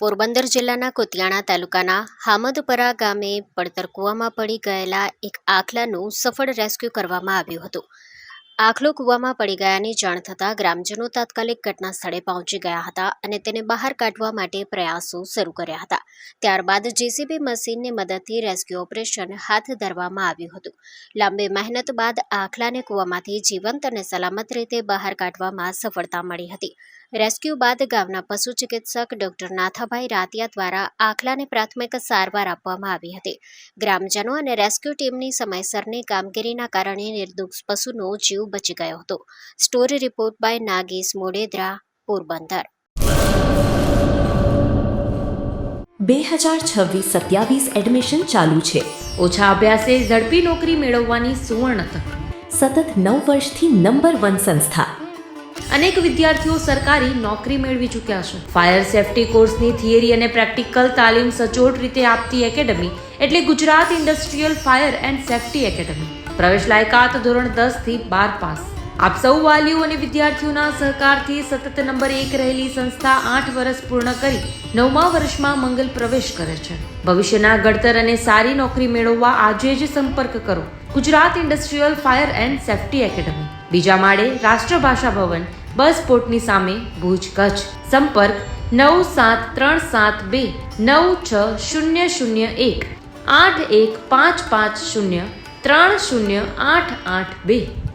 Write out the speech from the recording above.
પોરબંદર જિલ્લાના કુતિયાણા તાલુકાના હામદપરા ગામે પડતર કૂવામાં પડી ગયેલા એક આખલાનું સફળ રેસ્ક્યુ કરવામાં આવ્યું હતું। આખલો કૂવામાં પડી ગયાની જાણ થતાં ગ્રામજનો તાત્કાલિક ઘટના સ્થળે પહોંચી ગયા હતા અને તેને બહાર કાઢવા માટે પ્રયાસો શરૂ કર્યા હતા। ત્યારબાદ જેસીબી મશીનની મદદથી રેસ્ક્યુ ઓપરેશન હાથ ધરવામાં આવ્યું હતું। લાંબી મહેનત બાદ આખલાને કૂવામાંથી જીવંત અને સલામત રીતે બહાર કાઢવામાં સફળતા મળી હતી। રેસ્ક્યુ બાદ ગામના પશુ ચિકિત્સક ડોક્ટર નાથાભાઈ રાતિયા દ્વારા આખલાને પ્રાથમિક સારવાર આપવામાં આવી હતી। ગ્રામજનો અને રેસ્ક્યુ ટીમની સમયસરની કામગીરીના કારણે નિર્દોષ પશુનો જીવ બચી ગયો હતો। Story report by Nagesh Modedara, Porbandar. 2026-27 admission ચાલુ છે। ઓછા અભ્યાસે ઝડપી નોકરી મેળવવાની સુવર્ણ તક। સતત 9 વર્ષથી નંબર 1 સંસ્થા। અનેક વિદ્યાર્થીઓ સરકારી નોકરી મેળવી ચૂક્યા છે। ફાયર સેફટી કોર્સની થિયરી અને પ્રેક્ટિકલ તાલીમ સચોટ રીતે આપતી એકેડમી એટલે Gujarat industrial fire and safety academy. પ્રવેશ લાયકાત ધોરણ 10 થી 12 પાસ। આપ સૌ વાલીઓ અને વિદ્યાર્થીઓના સહકારથી સતત નંબર 1 રહેલી સંસ્થા 8 વર્ષ પૂર્ણ કરી 9મા વર્ષમાં મંગલ પ્રવેશ કરે છે। ભવિષ્યના ઘડતર અને સારી નોકરી મેળવવા આજે જ સંપર્ક કરો Gujarat industrial fire and safety academy, બીજા માળે રાષ્ટ્રભાષા ભવન, બસ પોર્ટની સામે, ભુજ, કચ્છ। સંપર્ક 9737296001 8155030882।